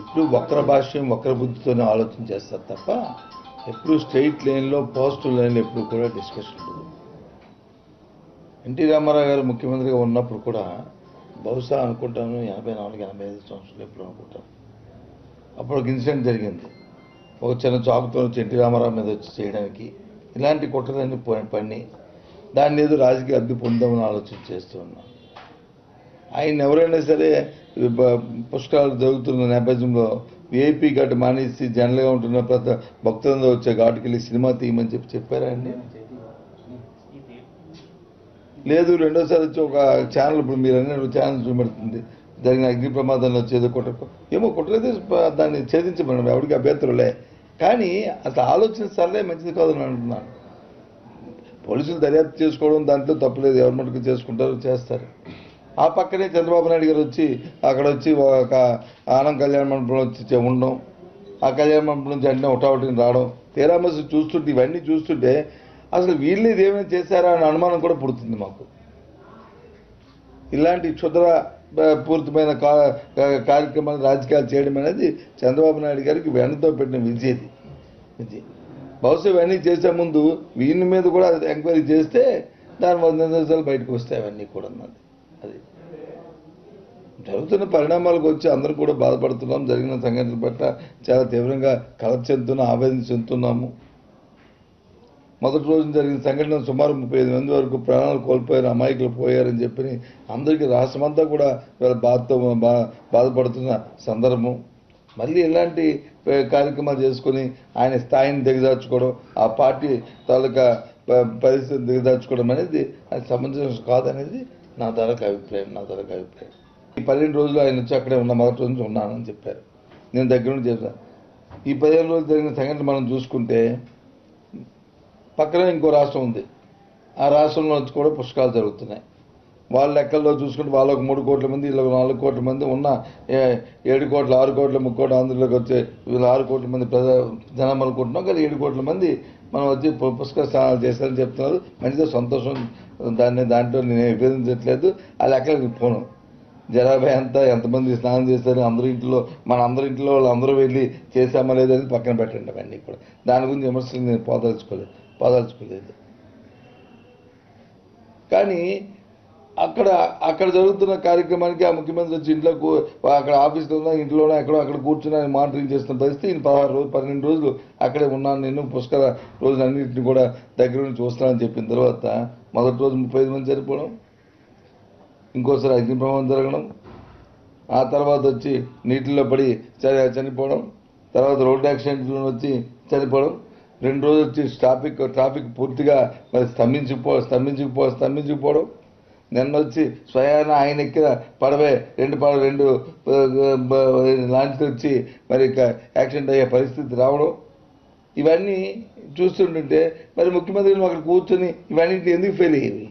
ఎప్పుడు వక్ర భాష్యం వక్ర బుద్ధితోనే ఆలోచన చేస్తారు తప్ప ఎప్పుడు స్ట్రైట్ లైన్లో పాజిటివ్ లైన్లో ఎప్పుడు కూడా డిస్కషన్ ఉండదు. ఎన్టీ రామారావు గారు ముఖ్యమంత్రిగా ఉన్నప్పుడు కూడా బహుశా అనుకుంటాను 84-85 సంవత్సరాలు ఎప్పుడు అనుకుంటాను, అప్పుడు ఒక ఇన్సిడెంట్ జరిగింది. ఒక చిన్న చాకుతో వచ్చి ఎన్టీ రామారావు మీద వచ్చి చేయడానికి ఇలాంటి కుట్రలన్నీ పని దాన్ని ఏదో రాజకీయ అద్దె పొందామని ఆలోచన చేస్తూ ఉన్నాను. ఆయన ఎవరైనా సరే పుష్కరాలు జరుగుతున్న నేపథ్యంలో విఐపీ ఘాట్ మానేసి జనరల్గా ఉంటున్న ప్రతి భక్తులందరూ వచ్చే ఘాటుకి వెళ్ళి సినిమా తీయమని చెప్పారా అండి? లేదు. రెండోసారి వచ్చి ఒక ఛానల్, ఇప్పుడు మీరు అన్న ఛానల్ చూపెడుతుంది, జరిగిన అగ్ని ప్రమాదంలో వచ్చేది కుట్ర ఏమో కుట్రయితే దాన్ని ఛేదించమన్నాం, ఎవరికి అభ్యంతరులే. కానీ అసలు ఆలోచన సరళే మంచిది కాదని అంటున్నాను. పోలీసులు దర్యాప్తు చేసుకోవడం దాంట్లో తప్పులేదు, ఎవరి మటుకు చేసుకుంటారో చేస్తారు. ఆ పక్కనే చంద్రబాబు నాయుడు గారు వచ్చి అక్కడ వచ్చి ఒక ఆనంద్ కళ్యాణ మండపంలో వచ్చి ఉండడం, ఆ కళ్యాణ మండపం నుంచి అంటే ఒకటిని రావడం, తీరామసి చూస్తుంటే ఇవన్నీ చూస్తుంటే అసలు వీళ్ళు ఇదేమైనా చేశారా అనే అనుమానం కూడా పుడుతుంది మాకు. ఇలాంటి క్షుద్ర పూర్తిమైన కార్యక్రమాలు రాజకీయాలు చేయడం అనేది చంద్రబాబు నాయుడు గారికి వెనతో పెట్టిన విజయది. బహుశా ఇవన్నీ చేసే ముందు వీళ్ళ మీద కూడా ఎంక్వైరీ చేస్తే దాని 100 నిమిషాలు బయటకు వస్తాయి అవన్నీ కూడా అన్నది. అది జరుగుతున్న పరిణామాలకు వచ్చి అందరూ కూడా బాధపడుతున్నాం. జరిగిన సంఘటనల పట్ల చాలా తీవ్రంగా కలత చెందుతున్నాం, ఆవేదన చెందుతున్నాము. మొదటి రోజున జరిగిన సంఘటన సుమారు 35 మంది వరకు ప్రాణాలు కోల్పోయారు, అమాయకులు పోయారని చెప్పి అందరికీ రాష్ట్రమంతా కూడా వీళ్ళ బాధపడుతున్న సందర్భం. మళ్ళీ ఇలాంటి కార్యక్రమాలు చేసుకొని ఆయన స్థాయిని దిగజార్చుకోవడం, ఆ పార్టీ తాలూకా పరిస్థితిని దిగజార్చుకోవడం అనేది అది సమంజసం కాదనేది నా అభిప్రాయం. ఈ 15 రోజులు ఆయన వచ్చి అక్కడే ఉన్న మొదటి రోజు ఉన్నానని చెప్పారు. నేను దగ్గర నుండి చెప్పాను. ఈ 15 రోజులు జరిగిన సంఘటన మనం చూసుకుంటే పక్కనే ఇంకో రాష్ట్రం ఉంది, ఆ రాష్ట్రంలో వచ్చి కూడా పుష్కరాలు జరుగుతున్నాయి. వాళ్ళ లెక్కల్లో చూసుకుంటే వాళ్ళకు 3 కోట్ల మంది, వీళ్ళకి 4 కోట్ల మంది ఉన్న 7 కోట్ల 6 కోట్ల 3 కోట్ల ఆంధ్రలోకి వచ్చే వీళ్ళు 6 కోట్ల మంది జనం అనుకుంటున్నాం. కానీ 7 కోట్ల మంది మనం వచ్చి పుష్కర స్నానాలు చేస్తారని చెప్తున్నారు. మంచిగా సంతోషం, దాంట్లో నేను విభేదించట్లేదు. ఆ లెక్కలకు పోను. జనాభా ఎంతమంది స్నానం చేస్తారు, అందరి ఇంట్లో మన అందరి ఇంట్లో వాళ్ళు అందరూ వెళ్ళి చేసామా లేదని పక్కన పెట్టండి. అవన్నీ కూడా దాని గురించి విమర్శలు నేను పోదలుచుకోలేదు. కానీ అక్కడ జరుగుతున్న కార్యక్రమానికి ఆ ముఖ్యమంత్రి వచ్చి ఇంట్లో అక్కడ ఆఫీస్లో ఉన్నా ఇంట్లోనే అక్కడ కూర్చుని ఆయన మానిటరింగ్ చేస్తున్న పరిస్థితి. 12 రోజులు అక్కడే ఉన్నాను నేను, పుష్కర రోజులన్నింటినీ కూడా దగ్గర నుంచి చూస్తానని చెప్పిన తర్వాత మొదటి రోజు 35 మంది చనిపోవడం, ఇంకోసారి అగ్ని ప్రమాదం జరగడం, ఆ తర్వాత వచ్చి నీటిలో పడి చనిపోవడం, తర్వాత రోడ్డు యాక్సిడెంట్లో వచ్చి చనిపోవడం, 2 రోజులు వచ్చి ట్రాఫిక్ పూర్తిగా మరి స్తంభించుకుపోవడం, నిన్న వచ్చి స్వయాన ఆయన ఎక్కిన పడవే 2 లాంచ్లు వచ్చి మరి యాక్సిడెంట్ అయ్యే పరిస్థితి రావడం, ఇవన్నీ చూస్తుంటుంటే మరి ముఖ్యమంత్రి అక్కడ కూర్చొని ఇవన్నీ ఎందుకు ఫెయిల్ అయ్యేవి?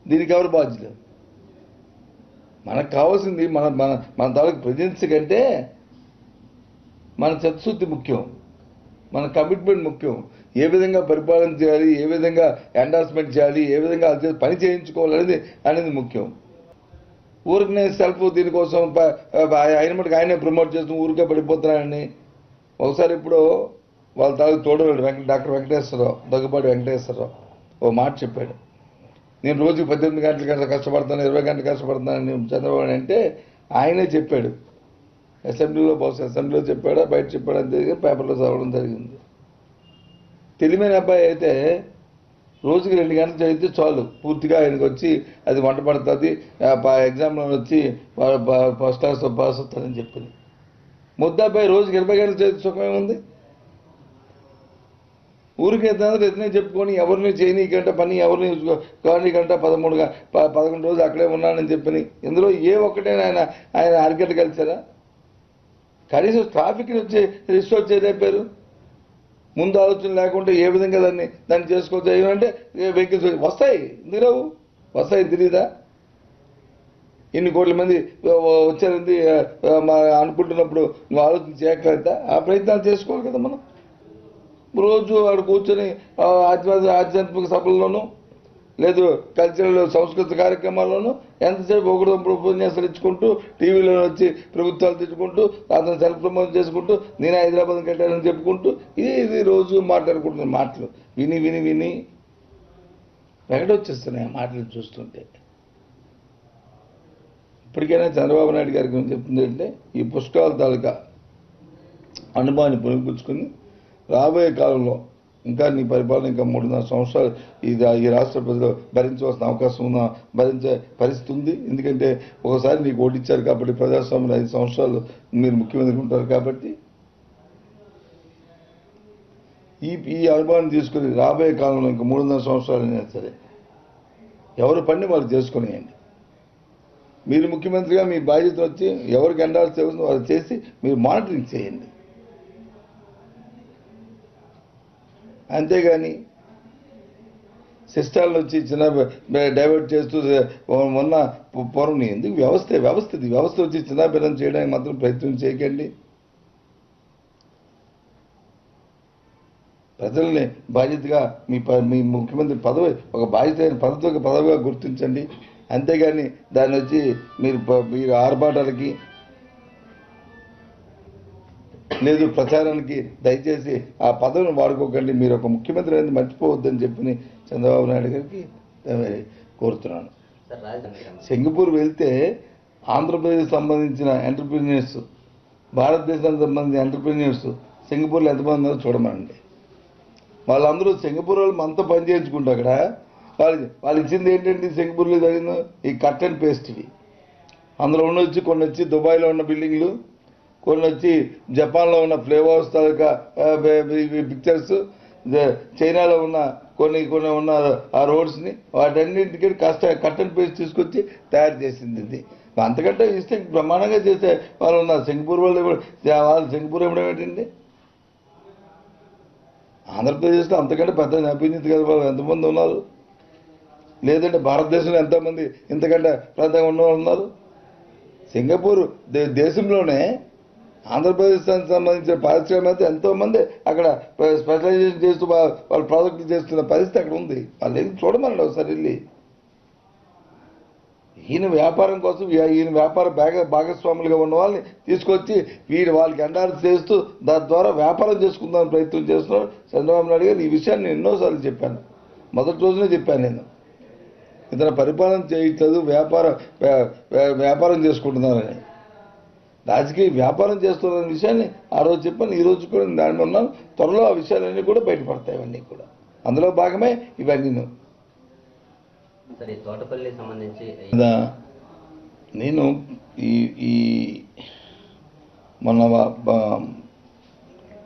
దీనికి ఎవరు బాధ్యులు? మనకు కావాల్సింది మన తాలూకు ప్రెజెన్స్ కంటే మన చిత్తశుద్ధి ముఖ్యం, మన కమిట్మెంట్ ముఖ్యం. ఏ విధంగా పరిపాలన చేయాలి, ఏ విధంగా ఎండార్స్మెంట్ చేయాలి, ఏ విధంగా పని చేయించుకోవాలనేది ముఖ్యం. ఊరికి సెల్ఫ్ దీనికోసం ఆయన మటుకు ఆయనే ప్రమోట్ చేస్తూ ఊరికే పడిపోతున్నాయని ఒకసారి ఇప్పుడు వాళ్ళ తాలూకు తోడవాడు డాక్టర్ వెంకటేశ్వరరావు, దగ్గుబాటి వెంకటేశ్వరరావు ఓ మాట చెప్పాడు. నేను రోజుకి 18 గంటలు కష్టపడతాను, 20 గంటలు కష్టపడతానని చంద్రబాబు అంటే ఆయనే చెప్పాడు. అసెంబ్లీలో చెప్పాడా బయట చెప్పాడని జరిగి పేపర్లో చదవడం జరిగింది. తెలివైన అబ్బాయి అయితే రోజుకి 2 గంటలు చదివితే చాలు, పూర్తిగా ఆయనకు వచ్చి అది వంట పడుతుంది, ఎగ్జామ్లో వచ్చి ఫస్ట్ క్లాస్ పాస్ అవుతారని చెప్పింది. ముద్దాబ్బాయి రోజుకి 20 గంటలు చదివితే సుఖమే ఉంది. ఊరికి ఎత్తనే చెప్పుకొని ఎవరిని చేయనీకంట పని, ఎవరిని కానీకంట 11 రోజులు అక్కడే ఉన్నానని చెప్పని ఇందులో ఏ ఒక్కటైనా ఆయన అరికట్ట కలిసారా? కనీసం ట్రాఫిక్ని వచ్చి రిస్టోర్ చేయలేపారు. ముందు ఆలోచన లేకుండా ఏ విధంగా దాన్ని చేసుకోవచ్చు అంటే వెహికల్స్ వస్తాయి, ఎందుకు రావు? వస్తాయి, తెలియదా? ఇన్ని కోట్ల మంది వచ్చారంది అనుకుంటున్నప్పుడు నువ్వు ఆలోచన చేయక్కర్లేదా? ఆ ప్రయత్నాలు చేసుకోవాలి కదా. మనం రోజు వాడు కూర్చొని ఆధ్యాత్మిక సభల్లోనూ లేదు కల్చరల్ సంస్కృతి కార్యక్రమాల్లోనూ ఎంతసేపు ఒకరు ఉపన్యాసాలు ఇచ్చుకుంటూ టీవీలో వచ్చి ప్రభుత్వాలు తెచ్చుకుంటూ అతను సెల్ఫ్ ప్రమోట్ చేసుకుంటూ నేను హైదరాబాద్ కట్టానని చెప్పుకుంటూ ఇది రోజు మాట్లాడుకుంటున్న మాటలు విని విని విని వెగడొచ్చేస్తున్నాయి ఆ మాటలు చూస్తుంటే. ఇప్పటికైనా చంద్రబాబు నాయుడు గారికి ఏం చెప్తుంది అంటే ఈ పుష్కరాల తాలూకా అనుభవాన్ని పుణిపుచ్చుకుని రాబోయే కాలంలో ఇంకా నీ పరిపాలన ఇంకా 3.5 సంవత్సరాలు ఈ రాష్ట్ర ప్రజలు భరించవలసిన అవకాశం ఉన్న భరించే పరిస్థితి ఉంది. ఎందుకంటే ఒకసారి నీకు ఓటిచ్చారు కాబట్టి ప్రజాస్వామ్యంలో 5 సంవత్సరాలు మీరు ముఖ్యమంత్రి ఉంటారు కాబట్టి ఈ అనుభవాన్ని తీసుకుని రాబోయే కాలంలో ఇంకా 3.5 సంవత్సరాలైనా సరే ఎవరు పని వాళ్ళు చేసుకునేయండి. మీరు ముఖ్యమంత్రిగా మీ బాధ్యత వచ్చి ఎవరికి ఎండాల్సి వస్తుందో వాళ్ళు చేసి మీరు మానిటరింగ్ చేయండి. అంతేగాని సిస్టాలను వచ్చి చిన్న డైవర్ట్ చేస్తూ మొన్న పూర్వం ఎందుకు వ్యవస్థ వచ్చి చిన్నపిల్లం చేయడానికి మాత్రం ప్రయత్నం చేయకండి. ప్రజల్ని బాధ్యతగా మీ ముఖ్యమంత్రి పదవి ఒక బాధ్యత అయిన పదవిగా గుర్తించండి. అంతేగాని దాన్ని వచ్చి మీరు ఆర్భాటాలకి లేదు ప్రచారానికి దయచేసి ఆ పదవిని వాడుకోకండి. మీరు ఒక ముఖ్యమంత్రి అనేది మర్చిపోవద్దని చెప్పి చంద్రబాబు నాయుడు గారికి కోరుతున్నాను. సింగపూర్ వెళ్తే ఆంధ్రప్రదేశ్ సంబంధించిన ఎంటర్ప్రీనియర్స్ భారతదేశానికి సంబంధించిన ఎంటర్ప్రీనియర్స్ సింగపూర్లో ఎంతమంది ఉన్నారో చూడమనండి. వాళ్ళందరూ సింగపూర్ వాళ్ళు మనతో పని చేయించుకుంటారు. అక్కడ వాళ్ళు ఇచ్చింది ఏంటంటే సింగపూర్లో జరిగిన ఈ కట్ అండ్ పేస్ట్ ఇవి. అందులో కొన్ని వచ్చి దుబాయ్లో ఉన్న బిల్డింగ్లు, కొన్ని వచ్చి జపాన్లో ఉన్న ఫ్లేవర్ హౌస్ తాలూకా పిక్చర్స్, చైనాలో ఉన్న కొన్ని ఉన్న ఆ రోడ్స్ని వాటన్నింటికి కట్ అండ్ పేస్ట్ తీసుకొచ్చి తయారు చేసింది ఇది. అంతకంటే ఇస్తే బ్రహ్మాండంగా చేసే వాళ్ళు ఉన్నారు. సింగపూర్ వాళ్ళు సింగపూర్ ఇవ్వడం ఏంటండి? ఆంధ్రప్రదేశ్లో అంతకంటే పెద్ద అభివృద్ధి కదా వాళ్ళు ఎంతమంది ఉన్నారు? లేదంటే భారతదేశంలో ఎంతోమంది ఇంతకంటే పెద్దగా ఉన్నవాళ్ళు ఉన్నారు? సింగపూర్ దేశంలోనే ఆంధ్రప్రదేశ్ సంబంధించిన పారిశ్రామిక ఎంతోమంది అక్కడ స్పెషలైజేషన్ చేస్తూ వాళ్ళ ప్రాజెక్టులు చేస్తున్న పరిస్థితి అక్కడ ఉంది. వాళ్ళు ఏం చూడమన్నాడు ఒకసారి వెళ్ళి. ఈయన వ్యాపారం కోసం ఈయన వ్యాపార భాగస్వాములుగా ఉన్న వాళ్ళని తీసుకొచ్చి వాళ్ళకి ఎండార్స్ చేస్తూ దాని ద్వారా వ్యాపారం చేసుకుందామని ప్రయత్నం చేస్తున్నాడు చంద్రబాబు నాయుడు గారు. ఈ విషయాన్ని నేను ఎన్నోసార్లు చెప్పాను. మొదటి రోజునే చెప్పాను నేను. ఇతను పరిపాలన చేయట్లేదు, వ్యాపారం చేసుకుంటున్నారని. రాజకీయ వ్యాపారం చేస్తున్న విషయాన్ని ఆ రోజు చెప్పాను, ఈ రోజు కూడా దాని ఉన్నాను. త్వరలో ఆ విషయాలన్నీ కూడా బయటపడతాయి. ఇవన్నీ కూడా అందులో భాగమే ఇవన్నీ. తోటపల్లి సంబంధించి నేను ఈ మొన్న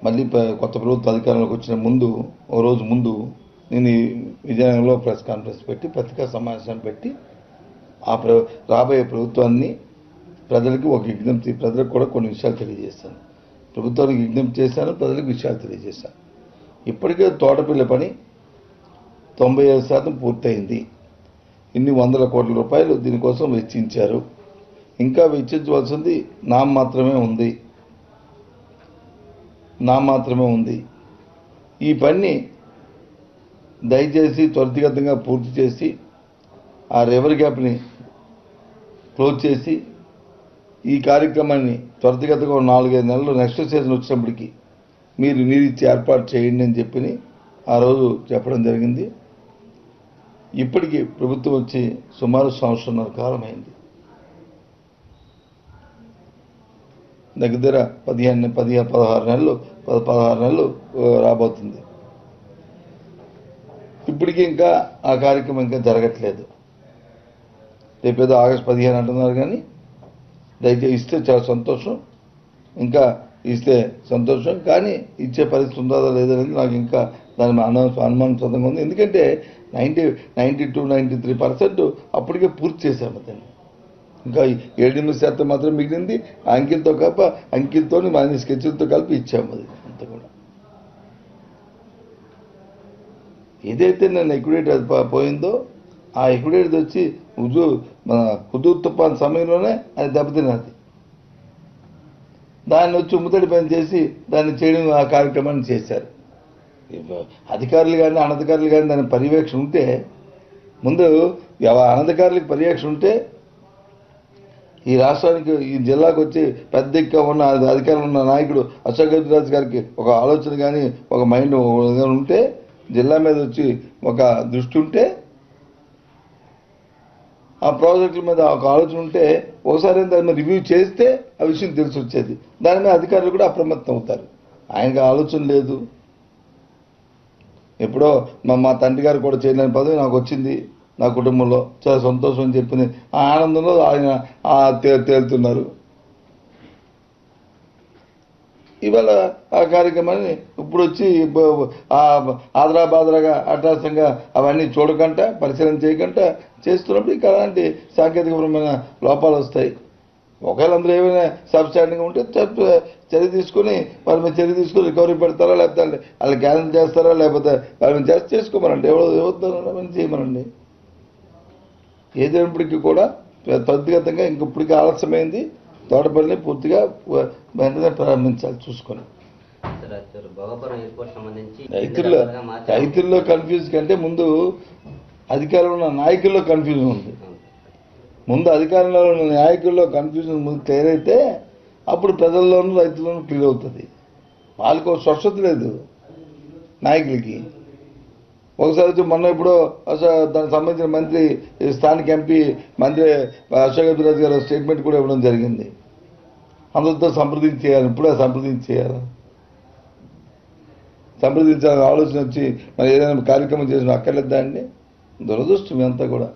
మళ్ళీ కొత్త ప్రభుత్వ అధికారంలోకి వచ్చిన ముందు ఓ రోజు ముందు నేను విజయనగరంలో ప్రెస్ కాన్ఫరెన్స్ పెట్టి పత్రికా సమావేశాన్ని పెట్టి రాబోయే ప్రభుత్వాన్ని ప్రజలకు ఒక విజ్ఞప్తి, ప్రజలకు కూడా కొన్ని విషయాలు తెలియజేశాను. ప్రభుత్వానికి విజ్ఞప్తి చేశాను, ప్రజలకు విషయాలు తెలియజేశాను. ఇప్పటికే తోటపల్లి పని 95% పూర్తయింది. ఇన్ని వందల కోట్ల రూపాయలు దీనికోసం వెచ్చించారు. ఇంకా వెచ్చించవలసింది నా మాత్రమే ఉంది. ఈ పని దయచేసి త్వరితగతంగా పూర్తి చేసి ఆ రివర్ గ్యాప్ని క్లోజ్ చేసి ఈ కార్యక్రమాన్ని త్వరితగతంగా 4-5 నెలలు నెక్స్ట్ సీజన్ వచ్చినప్పటికీ మీరు నీరిచ్చి ఏర్పాటు చేయండి అని చెప్పి ఆ రోజు చెప్పడం జరిగింది. ఇప్పటికీ ప్రభుత్వం వచ్చి సుమారు 1.5 సంవత్సరాల కాలమైంది. దగ్గర 16 నెలలు రాబోతుంది. ఇప్పటికీ ఇంకా ఆ కార్యక్రమం ఇంకా జరగట్లేదు. రేపేదో ఆగస్టు 15 అంటున్నారు. కానీ దయచేసి ఇస్తే చాలా సంతోషం, ఇంకా ఇస్తే సంతోషం. కానీ ఇచ్చే పరిస్థితి ఉందా లేదనేది నాకు ఇంకా దాని అనుమానాస్పదంగా ఉంది. ఎందుకంటే 92-93% అప్పటికే పూర్తి చేశాము దాన్ని. ఇంకా 7-8% మాత్రం మిగిలింది. అంకిల్తో మన స్కెచ్లతో కలిపి ఇచ్చాము. అది అంతా కూడా ఏదైతే నేను ఎక్విడేట్ పోయిందో ఆ ఎక్విడేట్ వచ్చి మన హుదూద్ తుఫాన్ సమయంలోనే అది దెబ్బతిన్నది. దాన్ని వచ్చి ఉమ్మతడి పని చేసి దాన్ని చేయడం ఆ కార్యక్రమాన్ని చేశారు. అధికారులు కానీ అనధికారులు కానీ దాని పర్యవేక్షణ ఉంటే ముందు అనధికారులకు పర్యవేక్షణ ఉంటే ఈ రాష్ట్రానికి ఈ జిల్లాకు వచ్చి పెద్ద ఎక్కువ ఉన్న అధికారం ఉన్న నాయకుడు అశోక్ గజరాజు గారికి ఒక ఆలోచన కానీ ఒక మైండ్ ఉంటే జిల్లా మీద వచ్చి ఒక దృష్టి ఉంటే ఆ ప్రాజెక్టుల మీద ఒక ఆలోచన ఉంటే ఒకసారి దాని మీద రివ్యూ చేస్తే ఆ విషయం తెలిసి వచ్చేది. దాని మీద అధికారులు కూడా అప్రమత్తం అవుతారు. ఆయనకు ఆలోచన లేదు. ఎప్పుడో మా తండ్రి గారు కూడా చేయలేని పదవి నాకు వచ్చింది, నా కుటుంబంలో చాలా సంతోషం అని చెప్పింది. ఆ ఆనందంలో ఆయన తేలుతున్నారు. ఇవాళ ఆ కార్యక్రమాన్ని ఇప్పుడు వచ్చి ఆదరాబాదరాగా అట్టాసంగా అవన్నీ చూడకుండా పరిశీలన చేయకుండా చేస్తున్నప్పుడు ఇక అలాంటి సాంకేతికపరమైన లోపాలు వస్తాయి. ఒకవేళ అందరూ ఏమైనా సబ్స్టాండింగ్ ఉంటే చర్య తీసుకొని వాళ్ళ మీద చర్య తీసుకొని రికవరీ పెడతారా, లేకపోతే వాళ్ళు క్యాన్సిల్ చేస్తారా, లేకపోతే వాళ్ళ మీద చేసుకోమనండి. ఎవరు చేయమనండి. ఏదైనప్పటికీ కూడా త్వరితగతంగా ఇంకప్పటికీ ఆలస్యమైంది. తోటపల్లిని పూర్తిగా వెంటనే ప్రారంభించాలి చూసుకొని. రైతుల్లో కన్ఫ్యూజ్ కంటే ముందు అధికారంలో ఉన్న నాయకుల్లో కన్ఫ్యూజన్ ఉంది. ముందు అధికారంలో ఉన్న నాయకుల్లో కన్ఫ్యూజన్ ముందు క్లియర్ అయితే అప్పుడు ప్రజల్లోనూ రైతుల్లోనూ క్లియర్ అవుతుంది. వాళ్ళకు స్వచ్ఛత లేదు నాయకులకి. ఒకసారి మొన్న ఇప్పుడు దానికి సంబంధించిన మంత్రి స్థానిక ఎంపీ మంత్రి అశోక్ గజరాజు గారు స్టేట్మెంట్ కూడా ఇవ్వడం జరిగింది. అందరితో సంప్రదించేయాలి. ఇప్పుడే సంప్రదించేయాలి. సంప్రదించాలని ఆలోచన వచ్చి మరి ఏదైనా కార్యక్రమం చేసిన అక్కర్లేదా అండి? దురదృష్టం ఇదంతా కూడా.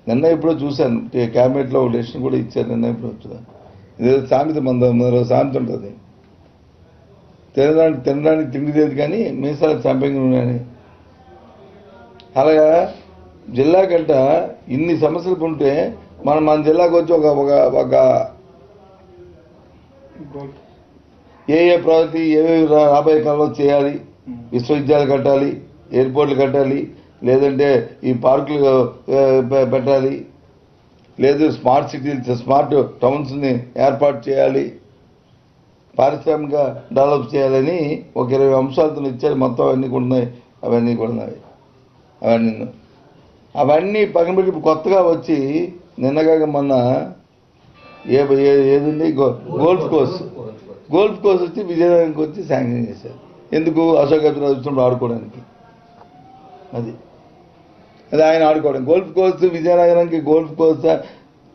నిన్న ఎప్పుడో చూశాను క్యాబినెట్లో ఒక డెసిషన్ కూడా ఇచ్చారు. నిన్న ఎప్పుడో చూసాను. ఇదేదో సామెత మన సామెత ఉంటుంది, తినడానికి తిండి లేదు కానీ మీసాలకు సంపంగా ఉన్నాయని. అలాగా జిల్లా కంట ఇన్ని సమస్యలు ఉంటే మన జిల్లాకు వచ్చి ఒక ఏ ప్రాజెక్టు ఏవేవి రాబోయే కాలంలో చేయాలి, విశ్వవిద్యాలయాలు కట్టాలి, ఎయిర్పోర్ట్లు కట్టాలి, లేదంటే ఈ పార్కులు పెట్టాలి, లేదు స్మార్ట్ సిటీస్ స్మార్ట్ టౌన్స్ని ఏర్పాటు చేయాలి, పారిశ్రామిక డెవలప్ చేయాలని ఒక 20 అంశాలతో ఇచ్చారు. మొత్తం అవన్నీ కూడా ఉన్నాయి. అవన్నీ పక్కన పెట్టి కొత్తగా వచ్చి నిన్నగా మొన్న ఏదండి గోల్ఫ్ కోర్స్ వచ్చి విజయనగరంకి వచ్చి శాంక్షన్ చేశారు. ఎందుకు? అశోక్ గజరాజు వచ్చినప్పుడు ఆడుకోవడానికి. అది ఆయన ఆడుకోవడం. గోల్ఫ్ కోర్స్ విజయనగరానికి గోల్ఫ్ కోర్స్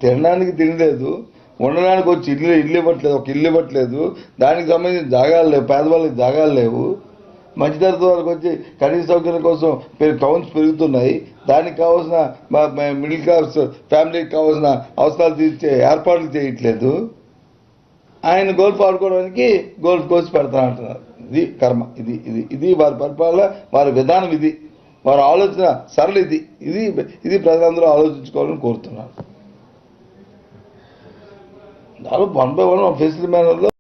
తినడానికి తినలేదు, ఉండడానికి వచ్చి ఇల్లు ఇవ్వట్లేదు, ఒక ఇల్లు ఇవ్వట్లేదు. దానికి సంబంధించిన జాగాలు లేవు, పేదవాళ్ళకి జాగాలు లేవు. మధ్యతరగతి వాళ్ళకి వచ్చి కనీస సౌకర్యం కోసం టౌన్స్ పెరుగుతున్నాయి. దానికి కావాల్సిన మిడిల్ క్లాస్ ఫ్యామిలీకి కావాల్సిన అవసరాలు తీర్చే ఏర్పాట్లు చేయట్లేదు. ఆయన గోల్ఫ్ ఆడుకోవడానికి గోల్ఫ్ కోర్స్ పెడతా అంటున్నారు. ఇది కర్మ. ఇది వారి పరిపాలన, వారి విధానం, ఇది వారి ఆలోచన సరళ. ఇది ప్రజలందరూ ఆలోచించుకోవాలని కోరుతున్నారు. దాదాపు 1 by 1 ఫెసిలిటీ మేనర్లో